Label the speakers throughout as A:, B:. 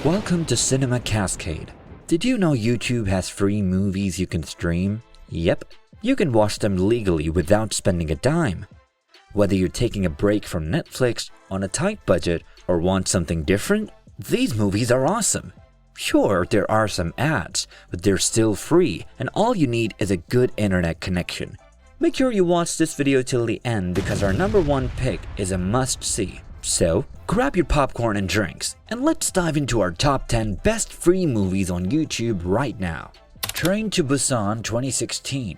A: Welcome to Cinema Cascade. Did you know YouTube has free movies you can stream? Yep, you can watch them legally without spending a dime. Whether you're taking a break from Netflix, on a tight budget, or want something different, these movies are awesome. Sure, there are some ads, but they're still free, and all you need is a good internet connection. Make sure you watch this video till the end because our number one pick is a must-see. So, grab your popcorn and drinks, and let's dive into our top 10 best free movies on YouTube right now. Train to Busan 2016.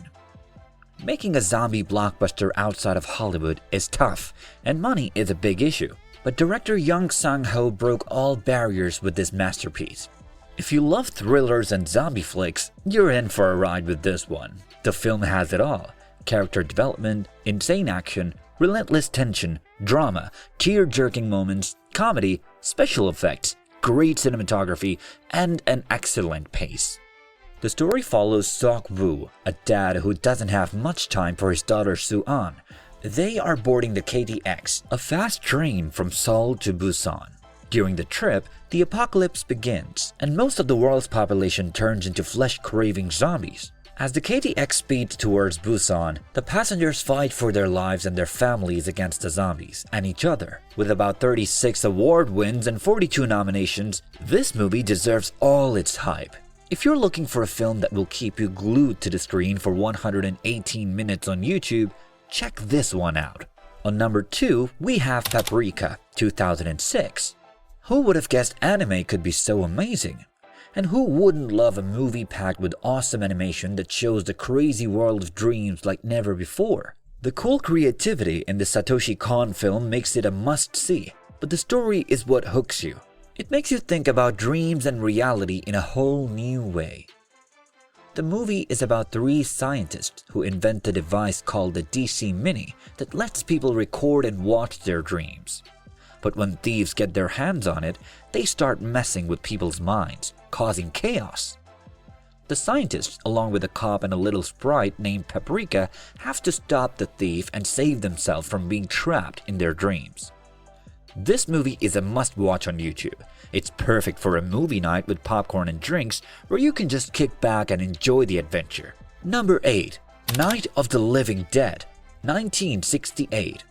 A: Making a zombie blockbuster outside of Hollywood is tough, and money is a big issue. But director Young Sang-ho broke all barriers with this masterpiece. If you love thrillers and zombie flicks, you're in for a ride with this one. The film has it all: character development, insane action, relentless tension, drama, tear-jerking moments, comedy, special effects, great cinematography, and an excellent pace. The story follows Sok-woo, a dad who doesn't have much time for his daughter Soo-an. They are boarding the KTX, a fast train from Seoul to Busan. During the trip, the apocalypse begins, and most of the world's population turns into flesh-craving zombies. As the KTX speeds towards Busan, the passengers fight for their lives and their families against the zombies and each other. With about 36 award wins and 42 nominations, this movie deserves all its hype. If you're looking for a film that will keep you glued to the screen for 118 minutes on YouTube, check this one out. On number 2, we have Paprika, 2006. Who would have guessed anime could be so amazing? And who wouldn't love a movie packed with awesome animation that shows the crazy world of dreams like never before? The cool creativity in the Satoshi Kon film makes it a must-see, but the story is what hooks you. It makes you think about dreams and reality in a whole new way. The movie is about 3 scientists who invent a device called the DC Mini that lets people record and watch their dreams. But when thieves get their hands on it, they start messing with people's minds, causing chaos. The scientists, along with a cop and a little sprite named Paprika, have to stop the thief and save themselves from being trapped in their dreams. This movie is a must-watch on YouTube. It's perfect for a movie night with popcorn and drinks where you can just kick back and enjoy the adventure. Number 8. Night of the Living Dead, 1968.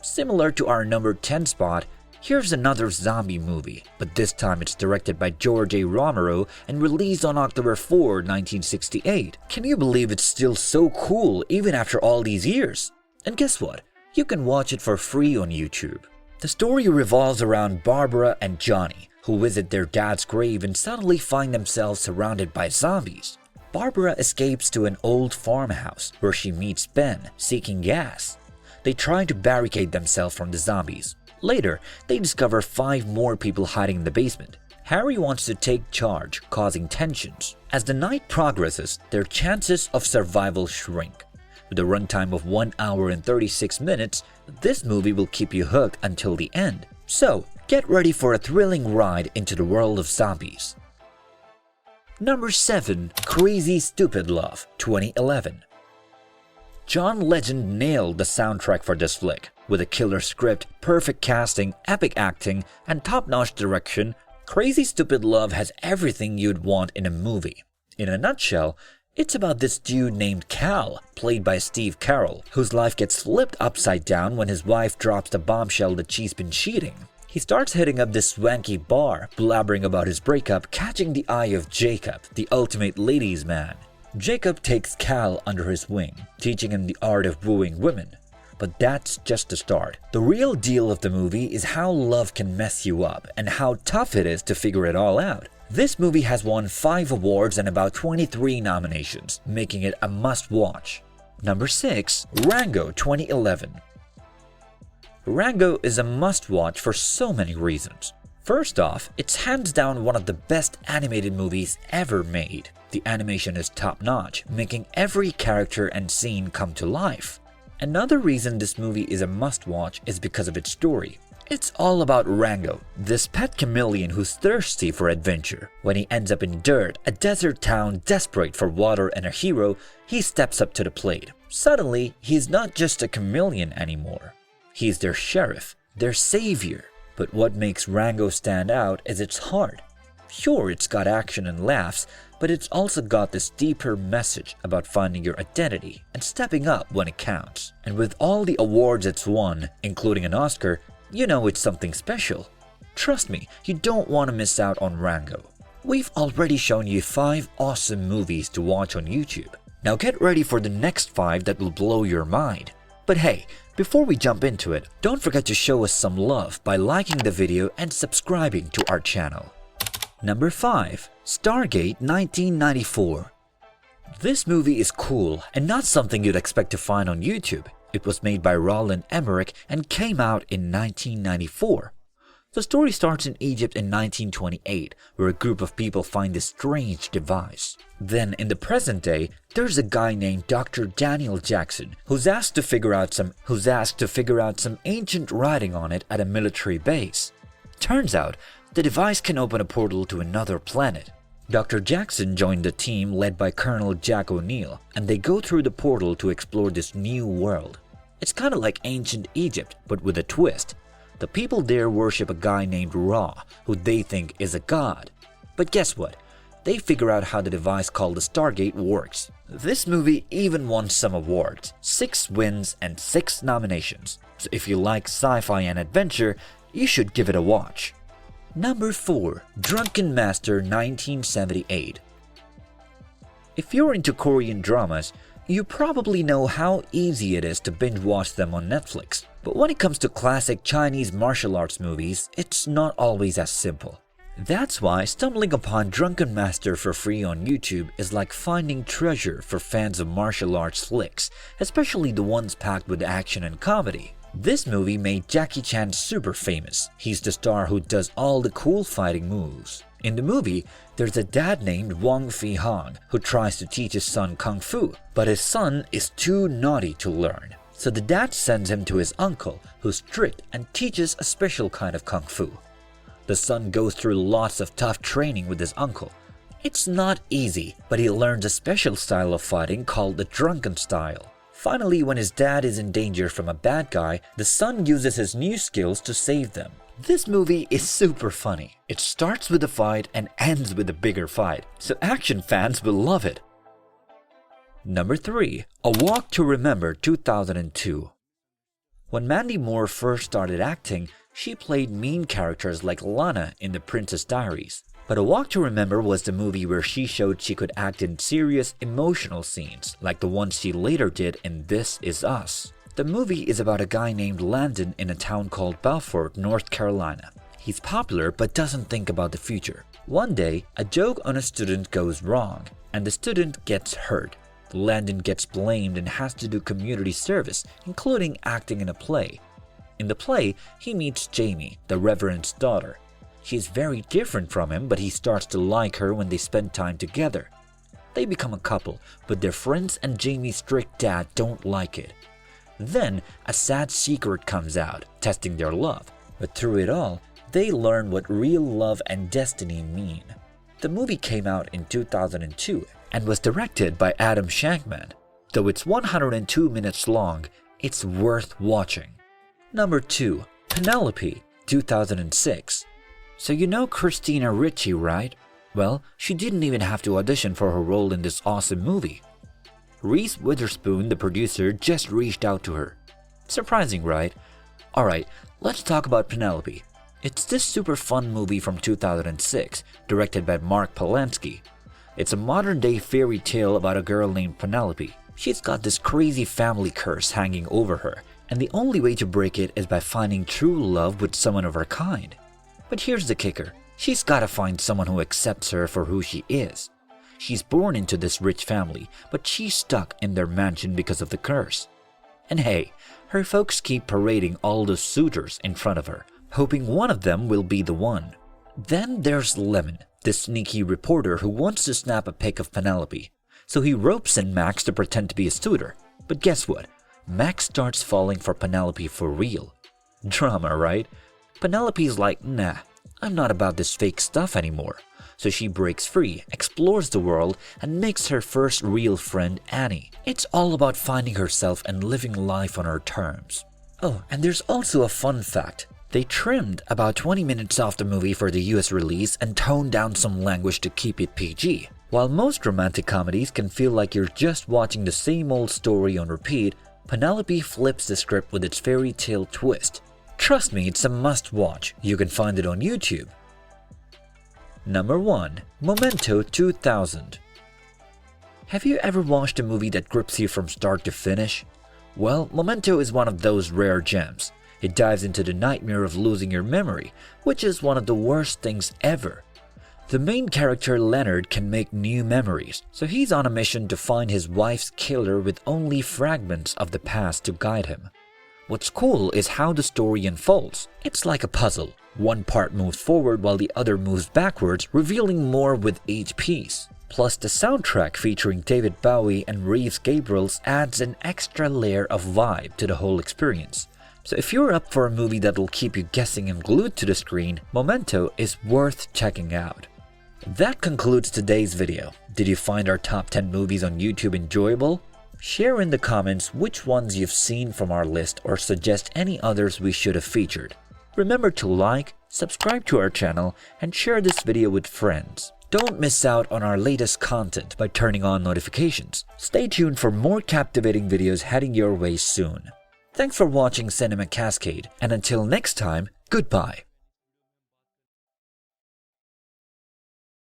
A: Similar to our number 10 spot, here's another zombie movie, but this time it's directed by George A. Romero and released on October 4, 1968. Can you believe it's still so cool even after all these years? And guess what? You can watch it for free on YouTube. The story revolves around Barbara and Johnny, who visit their dad's grave and suddenly find themselves surrounded by zombies. Barbara escapes to an old farmhouse where she meets Ben, seeking gas. They try to barricade themselves from the zombies. Later, they discover 5 more people hiding in the basement. Harry wants to take charge, causing tensions. As the night progresses, their chances of survival shrink. With a runtime of 1 hour and 36 minutes, this movie will keep you hooked until the end. So, get ready for a thrilling ride into the world of zombies. Number 7. Crazy Stupid Love, 2011. John Legend nailed the soundtrack for this flick. With a killer script, perfect casting, epic acting, and top-notch direction, Crazy Stupid Love has everything you'd want in a movie. In a nutshell, it's about this dude named Cal, played by Steve Carell, whose life gets flipped upside down when his wife drops the bombshell that she's been cheating. He starts hitting up this swanky bar, blabbering about his breakup, catching the eye of Jacob, the ultimate ladies' man. Jacob takes Cal under his wing, teaching him the art of wooing women. But that's just the start. The real deal of the movie is how love can mess you up and how tough it is to figure it all out. This movie has won 5 awards and about 23 nominations, making it a must-watch. Number 6. Rango 2011. Rango is a must-watch for so many reasons. First off, it's hands down one of the best animated movies ever made. The animation is top-notch, making every character and scene come to life. Another reason this movie is a must-watch is because of its story. It's all about Rango, this pet chameleon who's thirsty for adventure. When he ends up in dirt, a desert town desperate for water and a hero, he steps up to the plate. Suddenly, he's not just a chameleon anymore. He's their sheriff, their savior. But what makes Rango stand out is its heart. Sure, it's got action and laughs, but it's also got this deeper message about finding your identity and stepping up when it counts. And with all the awards it's won, including an Oscar, you know it's something special. Trust me, you don't want to miss out on Rango. We've already shown you 5 awesome movies to watch on YouTube. Now get ready for the next 5 that will blow your mind. But hey, before we jump into it, don't forget to show us some love by liking the video and subscribing to our channel. Number 5. Stargate 1994. This movie is cool and not something you'd expect to find on YouTube. It was made by Roland Emmerich and came out in 1994. The story starts in Egypt in 1928, where a group of people find this strange device. Then, in the present day, there's a guy named Dr. Daniel Jackson who's asked to figure out some ancient writing on it at a military base. Turns out, the device can open a portal to another planet. Dr. Jackson joined the team led by Colonel Jack O'Neill, and they go through the portal to explore this new world. It's kind of like ancient Egypt, but with a twist. The people there worship a guy named Ra, who they think is a god. But guess what? They figure out how the device called the Stargate works. This movie even won some awards, 6 wins and 6 nominations. So if you like sci-fi and adventure, you should give it a watch. Number 4. Drunken Master 1978. If you're into Korean dramas, you probably know how easy it is to binge watch them on Netflix. But when it comes to classic Chinese martial arts movies, it's not always as simple. That's why stumbling upon Drunken Master for free on YouTube is like finding treasure for fans of martial arts flicks, especially the ones packed with action and comedy. This movie made Jackie Chan super famous. He's the star who does all the cool fighting moves. In the movie, there's a dad named Wong Fei-hong who tries to teach his son Kung Fu, but his son is too naughty to learn. So the dad sends him to his uncle, who's strict and teaches a special kind of Kung Fu. The son goes through lots of tough training with his uncle. It's not easy, but he learns a special style of fighting called the drunken style. Finally, when his dad is in danger from a bad guy, the son uses his new skills to save them. This movie is super funny. It starts with a fight and ends with a bigger fight, so action fans will love it. Number 3. A Walk to Remember 2002. When Mandy Moore first started acting, she played mean characters like Lana in The Princess Diaries. But A Walk to Remember was the movie where she showed she could act in serious, emotional scenes, like the ones she later did in This Is Us. The movie is about a guy named Landon in a town called Beaufort, North Carolina. He's popular but doesn't think about the future. One day, a joke on a student goes wrong, and the student gets hurt. Landon gets blamed and has to do community service, including acting in a play. In the play, he meets Jamie, the Reverend's daughter. She's very different from him, but he starts to like her when they spend time together. They become a couple, but their friends and Jamie's strict dad don't like it. Then, a sad secret comes out, testing their love. But through it all, they learn what real love and destiny mean. The movie came out in 2002 and was directed by Adam Shankman. Though it's 102 minutes long, it's worth watching. Number 2. Penelope, 2006. So you know Christina Ricci, right? Well, she didn't even have to audition for her role in this awesome movie. Reese Witherspoon, the producer, just reached out to her. Surprising, right? Alright, let's talk about Penelope. It's this super fun movie from 2006, directed by Mark Polanski. It's a modern-day fairy tale about a girl named Penelope. She's got this crazy family curse hanging over her, and the only way to break it is by finding true love with someone of her kind. But here's the kicker. She's gotta find someone who accepts her for who she is. She's born into this rich family, but she's stuck in their mansion because of the curse. And hey, her folks keep parading all the suitors in front of her, hoping one of them will be the one. Then there's Lemon, the sneaky reporter who wants to snap a pic of Penelope. So he ropes in Max to pretend to be a suitor. But guess what? Max starts falling for Penelope for real. Drama, right? Penelope's like, nah, I'm not about this fake stuff anymore. So she breaks free, explores the world, and makes her first real friend Annie. It's all about finding herself and living life on her terms. Oh, and there's also a fun fact. They trimmed about 20 minutes off the movie for the US release and toned down some language to keep it PG. While most romantic comedies can feel like you're just watching the same old story on repeat, Penelope flips the script with its fairy tale twist. Trust me, it's a must-watch. You can find it on YouTube. Number 1. Memento 2000. Have you ever watched a movie that grips you from start to finish? Well, Memento is one of those rare gems. It dives into the nightmare of losing your memory, which is one of the worst things ever. The main character Leonard can make new memories, so he's on a mission to find his wife's killer with only fragments of the past to guide him. What's cool is how the story unfolds. It's like a puzzle. One part moves forward while the other moves backwards, revealing more with each piece. Plus, the soundtrack featuring David Bowie and Reeves Gabrels adds an extra layer of vibe to the whole experience. So if you're up for a movie that'll keep you guessing and glued to the screen, Memento is worth checking out. That concludes today's video. Did you find our top 10 movies on YouTube enjoyable? Share in the comments which ones you've seen from our list or suggest any others we should have featured. Remember to like, subscribe to our channel, and share this video with friends. Don't miss out on our latest content by turning on notifications. Stay tuned for more captivating videos heading your way soon. Thanks for watching Cinema Cascade, and until next time, goodbye.